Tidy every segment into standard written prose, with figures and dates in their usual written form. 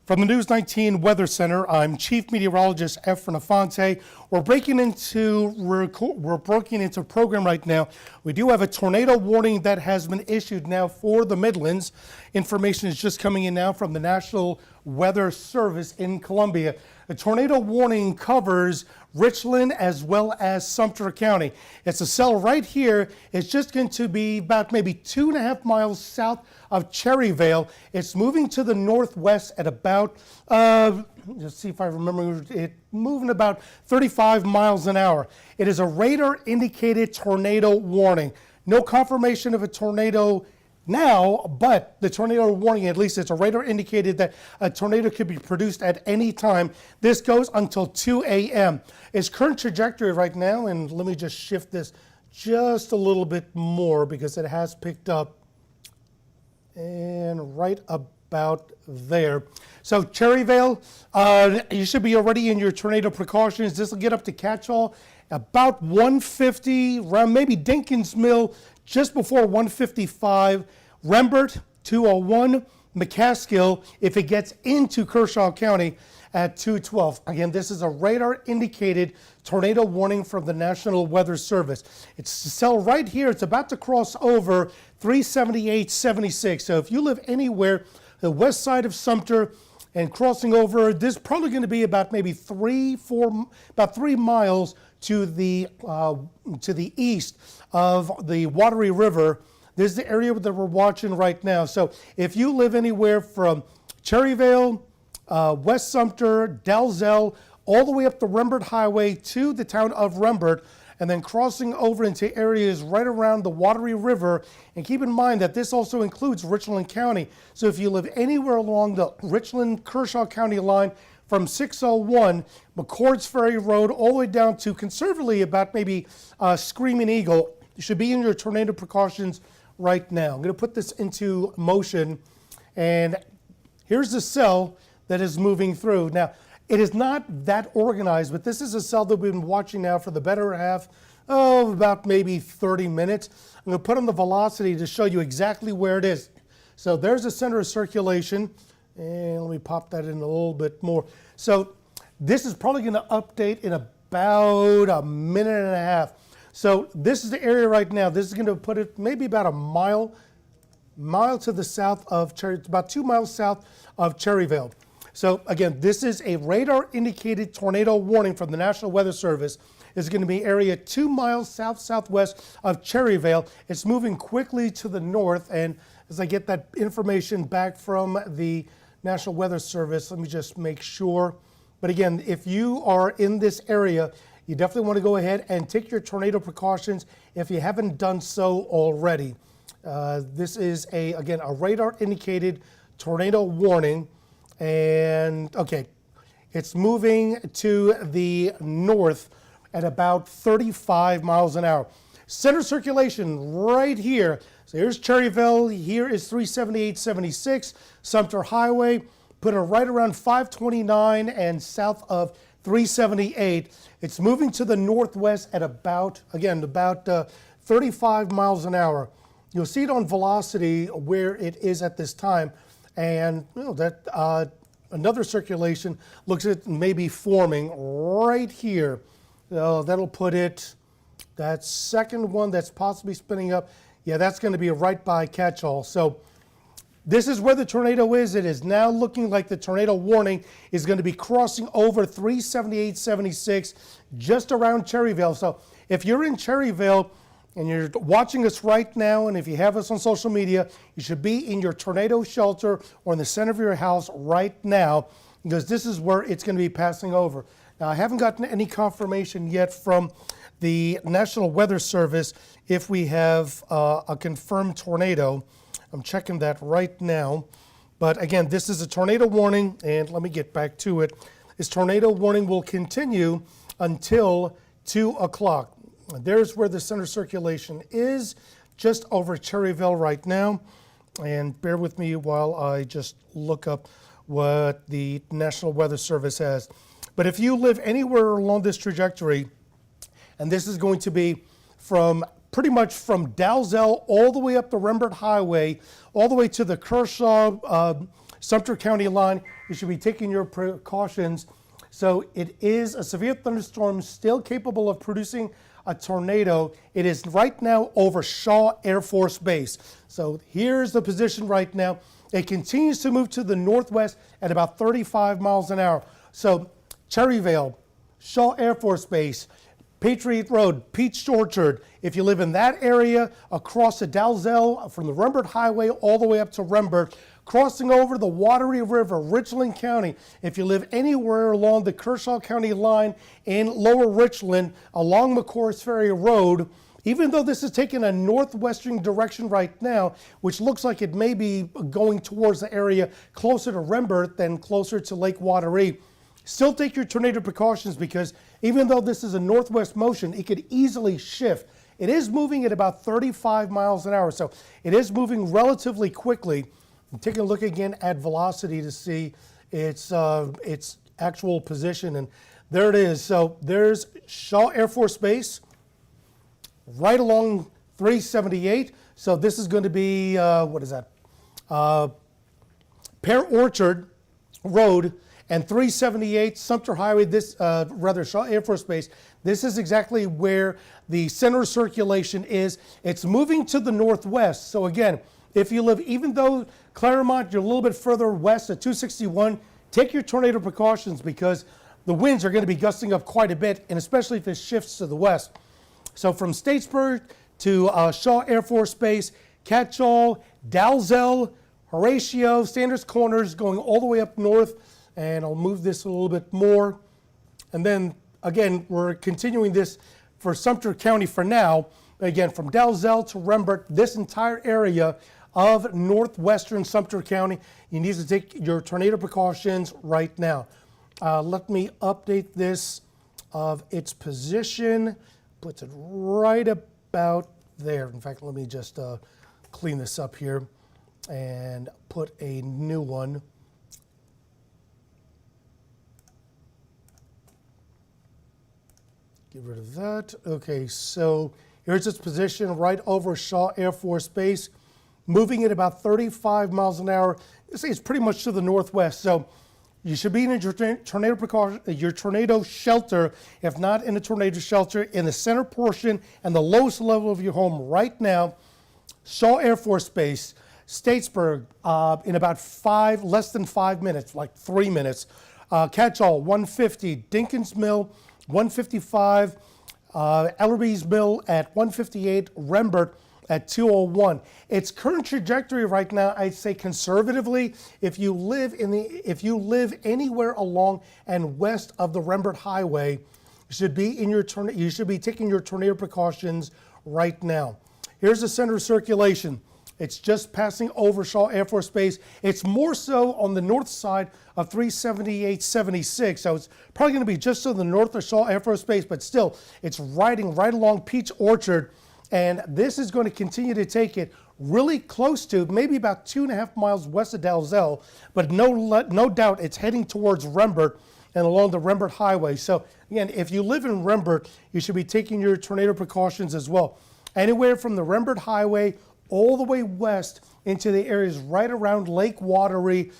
From the News 19 Weather Center, I'm Chief Meteorologist Efren Afante. We're breaking into a program right now. We do have a tornado warning that has been issued now for the Midlands. Information is just coming in now from the National Weather Service in Columbia. A tornado warning covers Richland as well as Sumter County. It's a cell right here. It's just going to be about maybe 2.5 miles south of Cherryvale. It's moving to the northwest at about, let's see if I remember it, moving about 35 miles an hour. It is a radar indicated tornado warning. No confirmation of a tornado now, but the tornado warning, at least it's a radar indicated that a tornado could be produced at any time. This goes until 2 a.m. Its current trajectory right now, and let me just shift this just a little bit more because it has picked up and right about there. So Cherryvale, you should be already in your tornado precautions. This will get up to Catchall about 150, around maybe Dinkins Mill, just before 155, Rembert 201, McCaskill if it gets into Kershaw County at 212. Again, this is a radar indicated tornado warning from the National Weather Service. It's a cell right here. It's about to cross over 378.76. So if you live anywhere the west side of Sumter and crossing over, this is probably going to be about maybe 3 miles to the east of the Watery River. This is the area that we're watching right now. So if you live anywhere from Cherryvale, West Sumter, Dalzell, all the way up the Rembert Highway to the town of Rembert, and then crossing over into areas right around the Watery River. And keep in mind that this also includes Richland County. So if you live anywhere along the Richland-Kershaw County line, from 601 McCord's Ferry Road all the way down to conservatively about maybe Screaming Eagle, you should be in your tornado precautions right now. I'm going to put this into motion, and here's the cell that is moving through. Now, it is not that organized, but this is a cell that we've been watching now for the better half of about maybe 30 minutes. I'm going to put on the velocity to show you exactly where it is. So there's the center of circulation. And let me pop that in a little bit more. So this is probably going to update in about a minute and a half. So this is the area right now. This is going to put it maybe about a mile to the south of about 2 miles south of Cherryvale. So again, this is a radar indicated tornado warning from the National Weather Service. It's going to be area 2 miles southwest of Cherryvale. It's moving quickly to the north, and as I get that information back from the National Weather Service, let me just make sure. But again, if you are in this area, you definitely want to go ahead and take your tornado precautions if you haven't done so already. This is again a radar indicated tornado warning, and okay, it's moving to the north at about 35 miles an hour. Center circulation right here. So here's Cherryvale, here is 378.76, Sumter Highway, put it right around 529 and south of 378. It's moving to the northwest at about 35 miles an hour. You'll see it on velocity where it is at this time, and that another circulation looks at maybe forming right here. That'll put it, that second one that's possibly spinning up, yeah, that's going to be right by Catchall. So this is where the tornado is. It is now looking like the tornado warning is going to be crossing over 378.76 just around Cherryvale. So if you're in Cherryvale and you're watching us right now, and if you have us on social media, you should be in your tornado shelter or in the center of your house right now, because this is where it's going to be passing over. Now, I haven't gotten any confirmation yet from the National Weather Service if we have a confirmed tornado. I'm checking that right now. But again, this is a tornado warning, and let me get back to it. This tornado warning will continue until 2 o'clock. There's where the center circulation is, just over Cherryvale right now. And bear with me while I just look up what the National Weather Service has. But if you live anywhere along this trajectory, and this is going to be from pretty much from Dalzell all the way up the Rembert Highway, all the way to the Kershaw Sumter County line. You should be taking your precautions. So it is a severe thunderstorm still capable of producing a tornado. It is right now over Shaw Air Force Base. So here's the position right now. It continues to move to the northwest at about 35 miles an hour. So Cherryvale, Shaw Air Force Base, Patriot Road, Peach Orchard. If you live in that area, across the Dalzell, from the Rembert Highway all the way up to Rembert, crossing over the Wateree River, Richland County. If you live anywhere along the Kershaw County line in Lower Richland, along McCourt's Ferry Road, even though this is taking a northwestern direction right now, which looks like it may be going towards the area closer to Rembert than closer to Lake Wateree, still take your tornado precautions, because even though this is a northwest motion, it could easily shift. It is moving at about 35 miles an hour, so it is moving relatively quickly. I'm taking a look again at velocity to see its actual position, and there it is. So there's Shaw Air Force Base right along 378. So this is going to be, what is that? Pear Orchard Road and 378 Sumter Highway, Shaw Air Force Base. This is exactly where the center of circulation is. It's moving to the northwest. So again, if you live, even though Claremont, you're a little bit further west at 261, take your tornado precautions, because the winds are going to be gusting up quite a bit, and especially if it shifts to the west. So from Statesburg to Shaw Air Force Base, Catchall, Dalzell, Horatio, Sanders Corners, going all the way up north. And I'll move this a little bit more. And then again, we're continuing this for Sumter County for now. Again, from Dalzell to Rembert, this entire area of northwestern Sumter County, you need to take your tornado precautions right now. Let me update this of its position. Puts it right about there. In fact, let me just clean this up here and put a new one. Get rid of that. Okay, so here's its position right over Shaw Air Force Base, moving at about 35 miles an hour. It's pretty much to the northwest. So you should be in your tornado precaution, your tornado shelter, if not in a tornado shelter, in the center portion and the lowest level of your home right now. Shaw Air Force Base, Statesburg, in about less than 5 minutes, like 3 minutes. Catchall, 150, Dinkins Mill, 155, Ellerby's Mill at 158, Rembert at 201. Its current trajectory right now, I'd say conservatively, if you live anywhere along and west of the Rembert Highway, you should be taking your tornado precautions right now. Here's the center of circulation. It's just passing over Shaw Air Force Base. It's more so on the north side of 378-76. So it's probably going to be just to the north of Shaw Air Force Base, but still, it's riding right along Peach Orchard. And this is going to continue to take it really close to maybe about 2.5 miles west of Dalzell, but no doubt it's heading towards Rembert and along the Rembert Highway. So again, if you live in Rembert, you should be taking your tornado precautions as well. Anywhere from the Rembert Highway all the way west into the areas right around Lake Wateree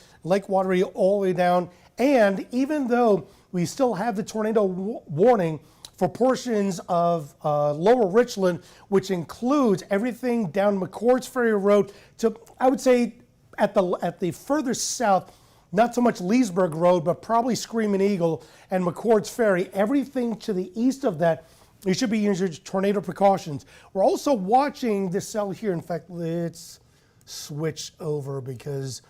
all the way down. And even though we still have the tornado warning for portions of Lower Richland, which includes everything down McCourt's Ferry Road to, I would say, at the further south, not so much Leesburg Road, but probably Screaming Eagle and McCourt's Ferry, everything to the east of that, you should be using your tornado precautions. We're also watching this cell here. In fact, let's switch over because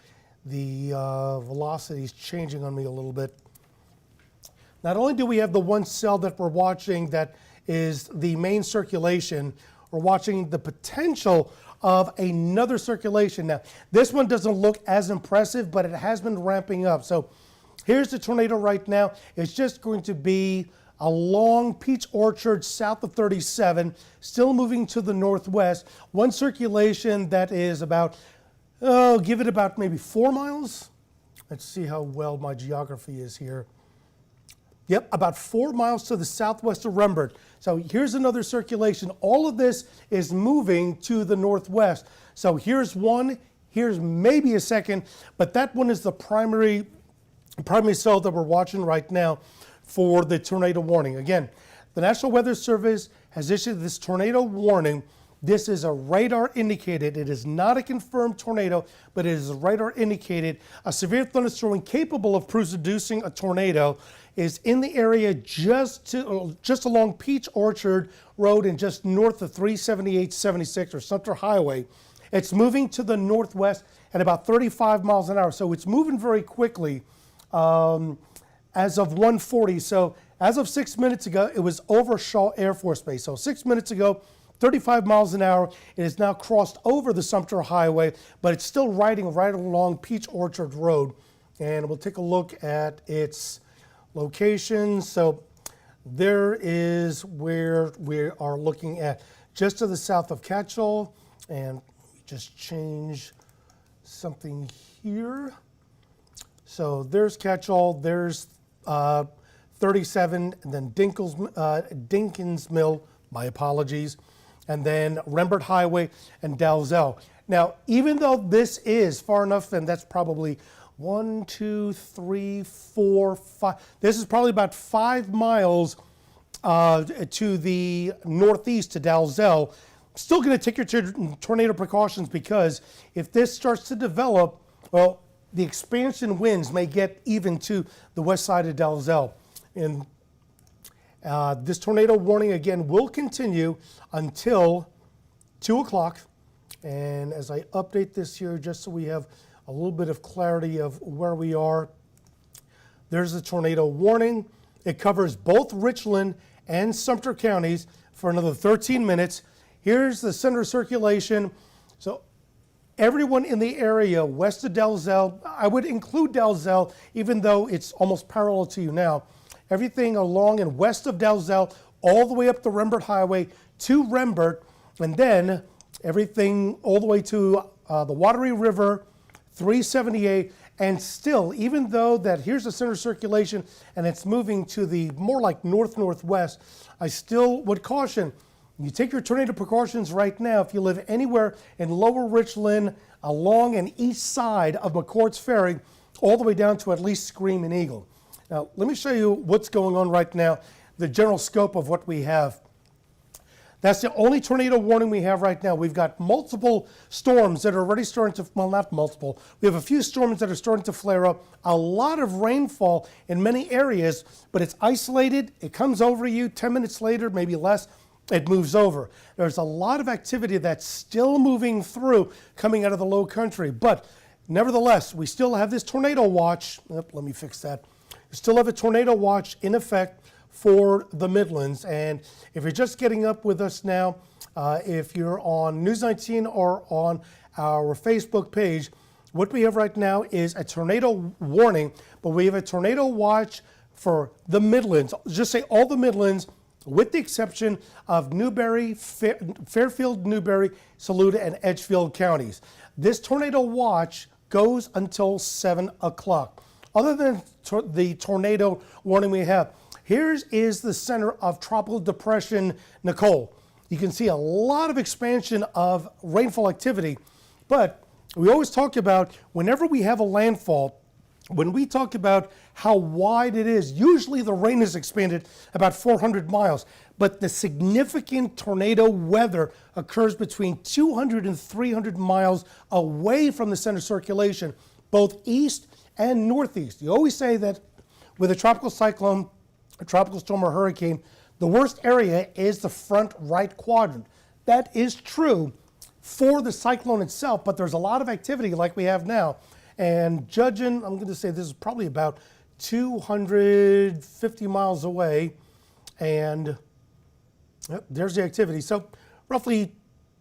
the velocity is changing on me a little bit. Not only do we have the one cell that we're watching that is the main circulation, we're watching the potential of another circulation. Now, this one doesn't look as impressive, but it has been ramping up. So here's the tornado right now. It's just going to be along Peach Orchard south of 37, still moving to the northwest. One circulation that is about, give it about maybe 4 miles. Let's see how well my geography is here. Yep, about 4 miles to the southwest of Rembert. So here's another circulation. All of this is moving to the northwest. So here's one, Here's maybe a second, but that one is the primary cell that we're watching right now for the tornado warning. Again, the National Weather Service has issued this tornado warning. This is a radar indicated. It is not a confirmed tornado, but it is a radar indicated. A severe thunderstorm capable of producing a tornado is in the area just along Peach Orchard Road and just north of 378-76 or Sumter Highway. It's moving to the northwest at about 35 miles an hour, so it's moving very quickly as of 1:40. So as of 6 minutes ago, it was over Shaw Air Force Base. So 6 minutes ago, 35 miles an hour. It has now crossed over the Sumter Highway, but it's still riding right along Peach Orchard Road. And we'll take a look at its location. So there is where we are looking at, just to the south of Catchall. And just change something here. So there's Catchall, there's 37, and then Dinkins Mill, my apologies, and then Rembert Highway and Dalzell. Now, even though this is far enough, and that's probably 1, 2, 3, 4, 5, this is probably about 5 miles to the northeast to Dalzell. Still going to take your tornado precautions, because if this starts to develop, well, the expansion winds may get even to the west side of Dalzell. And this tornado warning, again, will continue until 2 o'clock. And as I update this here, just so we have a little bit of clarity of where we are, there's the tornado warning. It covers both Richland and Sumter counties for another 13 minutes. Here's the center of circulation. So everyone in the area west of Dalzell, I would include Dalzell, even though it's almost parallel to you now. Everything along and west of Dalzell, all the way up the Rembert Highway to Rembert, and then everything all the way to the Wateree River, 378, and still, even though that here's the center of circulation and it's moving to the more like north-northwest, I still would caution, you take your tornado precautions right now if you live anywhere in Lower Richland, along and east side of McCourt's Ferry, all the way down to at least Scream and Eagle. Now, let me show you what's going on right now, the general scope of what we have. That's the only tornado warning we have right now. We've got multiple storms that are already starting to, well, not multiple. We have a few storms that are starting to flare up. A lot of rainfall in many areas, but it's isolated. It comes over you 10 minutes later, maybe less. It moves over. There's a lot of activity that's still moving through, coming out of the low country. But nevertheless, we still have this tornado watch. Let me fix that. We still have a tornado watch in effect for the Midlands. And if you're just getting up with us now, if you're on News 19 or on our Facebook page, what we have right now is a tornado warning, but we have a tornado watch for the Midlands. Just say all the Midlands, with the exception of Newberry, Fairfield, Newberry, Saluda, and Edgefield counties. This tornado watch goes until 7 o'clock. Other than the tornado warning we have, here is the center of Tropical Depression Nicole. You can see a lot of expansion of rainfall activity, but we always talk about whenever we have a landfall, when we talk about how wide it is, usually the rain is expanded about 400 miles, but the significant tornado weather occurs between 200 and 300 miles away from the center circulation, both east and northeast. You always say that with a tropical cyclone, a tropical storm or hurricane, the worst area is the front right quadrant. That is true for the cyclone itself, but there's a lot of activity like we have now. And judging, I'm going to say this is probably about 250 miles away, and there's the activity. So roughly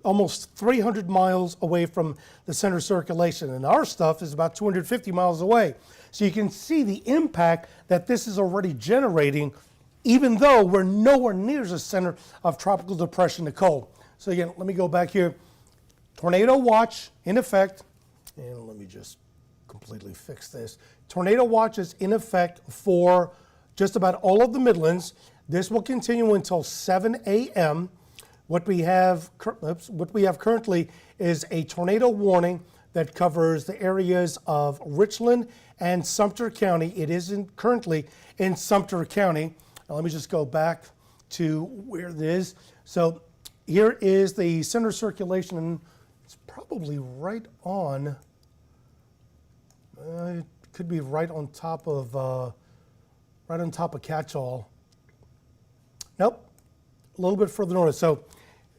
almost 300 miles away from the center circulation, and our stuff is about 250 miles away. So you can see the impact that this is already generating, even though we're nowhere near the center of Tropical Depression Nicole. So again, let me go back here. Tornado watch in effect, and let me just completely fix this. Tornado watch is in effect for just about all of the Midlands. This will continue until 7 a.m. What we have currently is a tornado warning that covers the areas of Richland and Sumter County. It isn't currently in Sumter County. Now, let me just go back to where it is. So here is the center circulation, and it's probably right on, it could be right on top of Catch-all. Nope, a little bit further north. So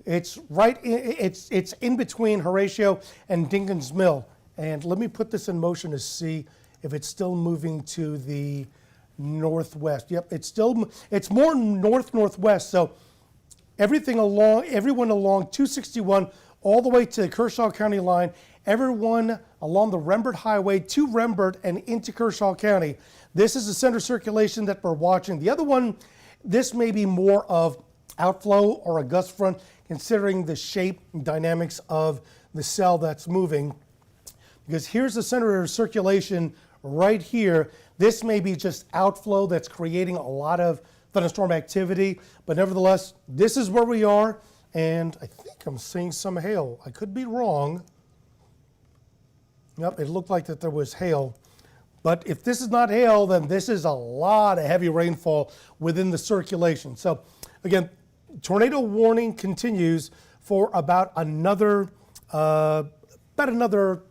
it's right it's in between Horatio and Dinkins Mill. And let me put this in motion to see if it's still moving to the northwest. Yep, it's more northwest. So everyone along 261 all the way to the Kershaw County line, everyone along the Rembert Highway to Rembert and into Kershaw County. This is the center circulation that we're watching. The other one, this may be more of outflow or a gust front, considering the shape and dynamics of the cell that's moving. Because here's the center of circulation right here. This may be just outflow that's creating a lot of thunderstorm activity, but nevertheless, this is where we are, and I think I'm seeing some hail. I could be wrong. Yep, it looked like that there was hail. But if this is not hail, then this is a lot of heavy rainfall within the circulation. So again, tornado warning continues for about another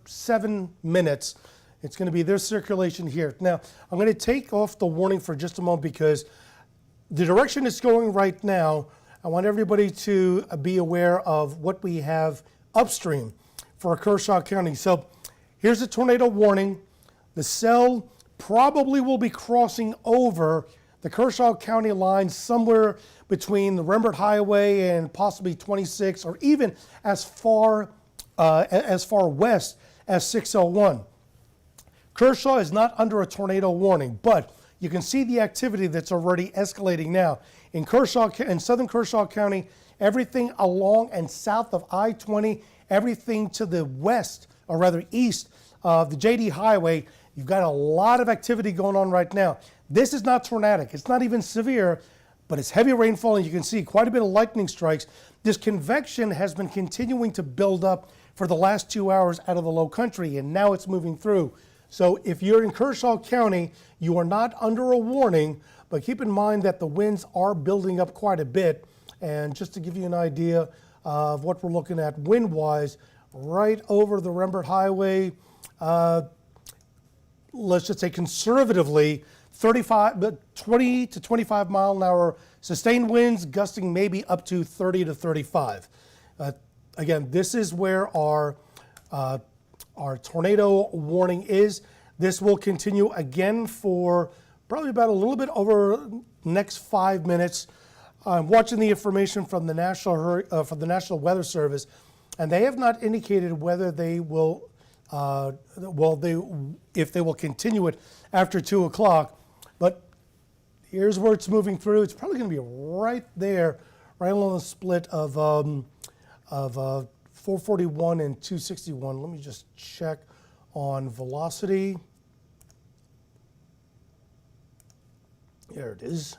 7 minutes. It's going to be their circulation here. Now, I'm going to take off the warning for just a moment because the direction it's going right now, I want everybody to be aware of what we have upstream for Kershaw County. So here's the tornado warning. The cell probably will be crossing over the Kershaw County line somewhere between the Rembert Highway and possibly 26, or even as far west as 601. Kershaw is not under a tornado warning, but you can see the activity that's already escalating now. In southern Kershaw County, everything along and south of I-20, everything to the west, or rather east of the JD Highway, you've got a lot of activity going on right now. This is not tornadic. It's not even severe, but it's heavy rainfall, and you can see quite a bit of lightning strikes. This convection has been continuing to build up for the last 2 hours out of the low country, and now it's moving through. So if you're in Kershaw County, you are not under a warning, but keep in mind that the winds are building up quite a bit. And just to give you an idea of what we're looking at wind-wise, right over the Rembert Highway, let's just say conservatively, 20 to 25 mile an hour sustained winds, gusting maybe up to 30 to 35. Again, this is where our tornado warning is. This will continue again for probably about a little bit over the next 5 minutes. I'm watching the information from the National Weather Service, and they have not indicated whether they will, if they will continue it after 2 o'clock. But here's where it's moving through. It's probably going to be right there, right along the split of 441 and 261. Let me just check on velocity. There it is.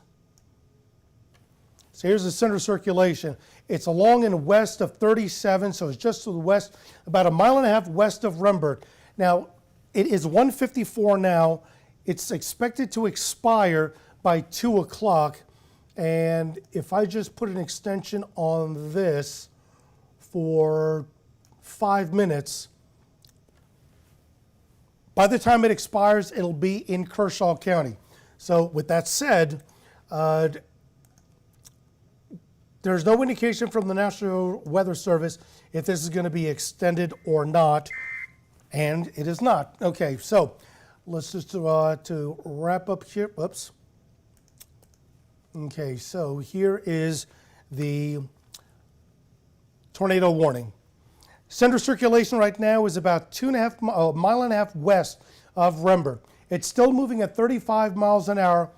So here's the center circulation. It's along and west of 37, so it's just to the west, about 1.5 miles west of Rembert. Now, it is 1:54 now. It's expected to expire by 2 o'clock. And if I just put an extension on this for 5 minutes, by the time it expires, it'll be in Kershaw County. So with that said, there's no indication from the National Weather Service if this is going to be extended or not, and it is not. Okay, so let's just to wrap up here. Oops. Okay, so here is the tornado warning. Center circulation right now is about 1.5 miles west of Rembert. It's still moving at 35 miles an hour.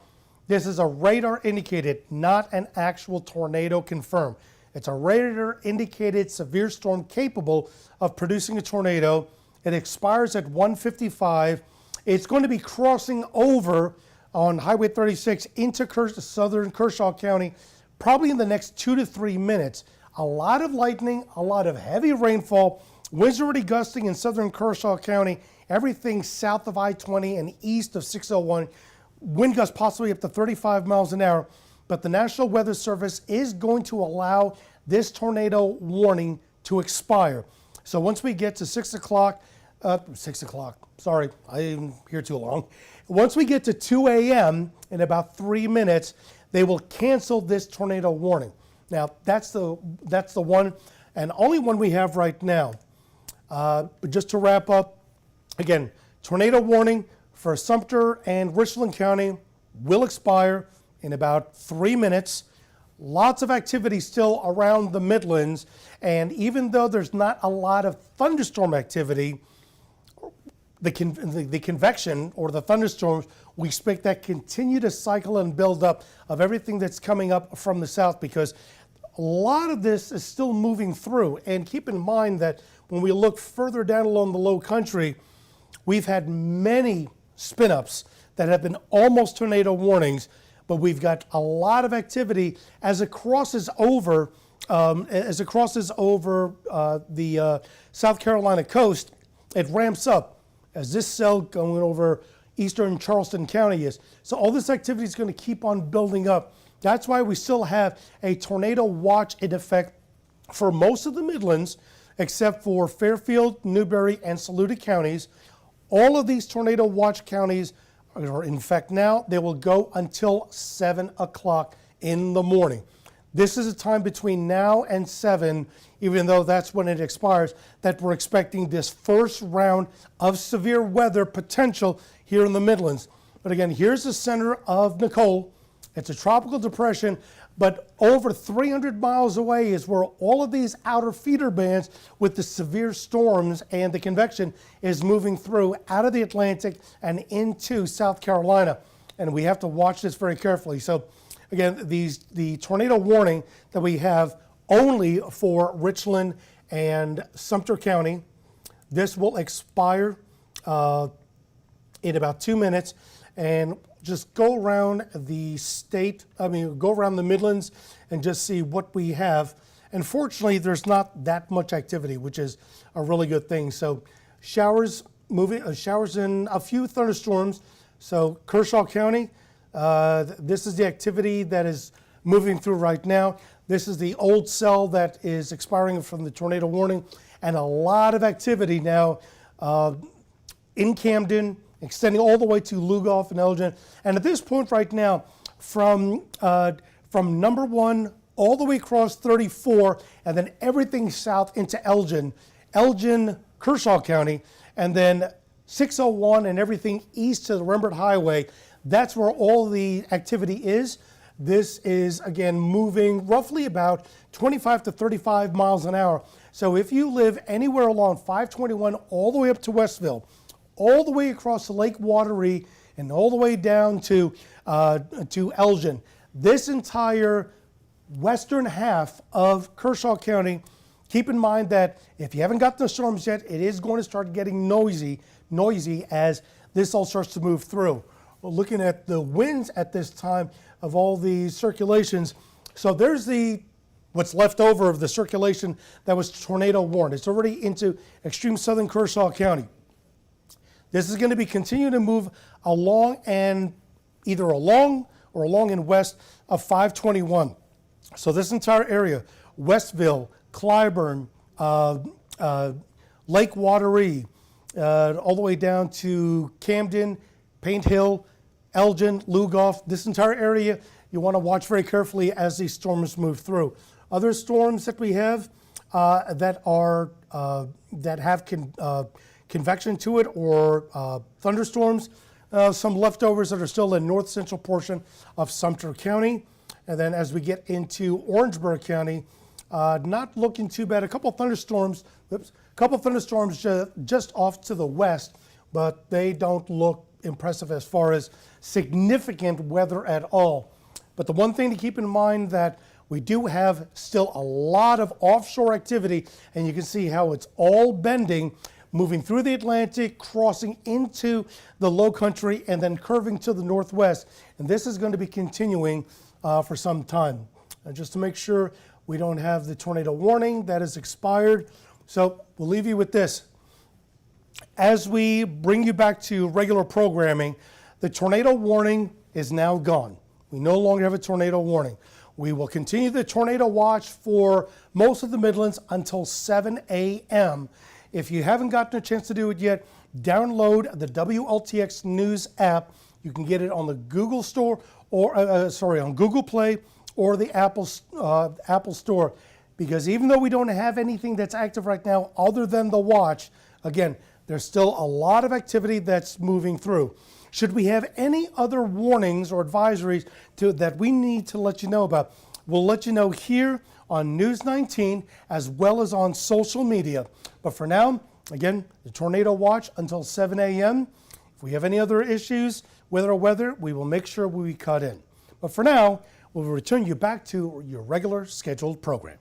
This is a radar indicated, not an actual tornado confirmed. It's a radar indicated severe storm capable of producing a tornado. It expires at 1:55. It's going to be crossing over on Highway 36 into southern Kershaw County probably in the next 2 to 3 minutes. A lot of lightning, a lot of heavy rainfall, Winds already gusting in southern Kershaw County, everything south of I-20 and east of 601. Wind gusts possibly up to 35 miles an hour. But the National Weather Service is going to allow this tornado warning to expire. So once we get to 6 o'clock, sorry, I am here too long. Once we get to 2 a.m. in about 3 minutes, they will cancel this tornado warning. Now, that's the one and only one we have right now. But just to wrap up, again, tornado warning for Sumter and Richland County will expire in about 3 minutes. Lots of activity still around the Midlands, and even though there's not a lot of thunderstorm activity, the convection or the thunderstorms, we expect that continue to cycle and build up of everything that's coming up from the south, because a lot of this is still moving through. And keep in mind that when we look further down along the low country, we've had many spin-ups that have been almost tornado warnings, but we've got a lot of activity as it crosses over the South Carolina coast. It ramps up as this cell going over eastern Charleston County is. So all this activity is going to keep on building up. That's why we still have a tornado watch in effect for most of the Midlands, except for Fairfield, Newberry, and Saluda counties. All of these tornado watch counties are in effect now. They will go until 7 o'clock in the morning. This is a time between now and 7, even though that's when it expires, that we're expecting this first round of severe weather potential here in the Midlands. But again, here's the center of Nicole. It's a tropical depression, but over 300 miles away is where all of these outer feeder bands with the severe storms and the convection is moving through out of the Atlantic and into South Carolina. And we have to watch this very carefully. So again, the tornado warning that we have only for Richland and Sumter County, this will expire in about 2 minutes. And just go around the go around the Midlands and just see what we have. And fortunately, there's not that much activity, which is a really good thing. So showers and a few thunderstorms. So Kershaw County, this is the activity that is moving through right now. This is the old cell that is expiring from the tornado warning, and a lot of activity now in Camden, extending all the way to Lugoff and Elgin. And at this point right now, from number 1 all the way across 34, and then everything south into Elgin, Kershaw County, and then 601 and everything east to the Rembert Highway, that's where all the activity is. This is, again, moving roughly about 25 to 35 miles an hour. So if you live anywhere along 521 all the way up to Westville, all the way across the Lake Wateree, and all the way down to Elgin, this entire western half of Kershaw County, keep in mind that if you haven't got the storms yet, it is going to start getting noisy as this all starts to move through. We're looking at the winds at this time of all these circulations. So there's what's left over of the circulation that was tornado warned. It's already into extreme southern Kershaw County. This is going to be continuing to move along and either along or along and west of 521. So this entire area, Westville, Clybourne, Lake Wateree, all the way down to Camden, Paint Hill, Elgin, Lugoff, this entire area, you want to watch very carefully as these storms move through. Other storms that we have that have convection to it or thunderstorms, some leftovers that are still in north central portion of Sumter County. And then as we get into Orangeburg County, not looking too bad. A couple of thunderstorms just off to the west, but they don't look impressive as far as significant weather at all. But the one thing to keep in mind that we do have still a lot of offshore activity, and you can see how it's all bending, moving through the Atlantic, crossing into the low country, and then curving to the northwest. And this is going to be continuing for some time. And just to make sure we don't have the tornado warning that is expired, So we'll leave you with this. As we bring you back to regular programming, the tornado warning is now gone. We no longer have a tornado warning. We will continue the tornado watch for most of the Midlands until 7 a.m. If you haven't gotten a chance to do it yet, download the WLTX News app. You can get it on the Google Store or on Google Play or the Apple Store. Because even though we don't have anything that's active right now other than the watch, again, there's still a lot of activity that's moving through. Should we have any other warnings or advisories that we need to let you know about, we'll let you know here on News 19 as well as on social media. But for now, again, the tornado watch until 7 a.m. If we have any other issues, weather, we will make sure we cut in. But for now, we'll return you back to your regular scheduled program.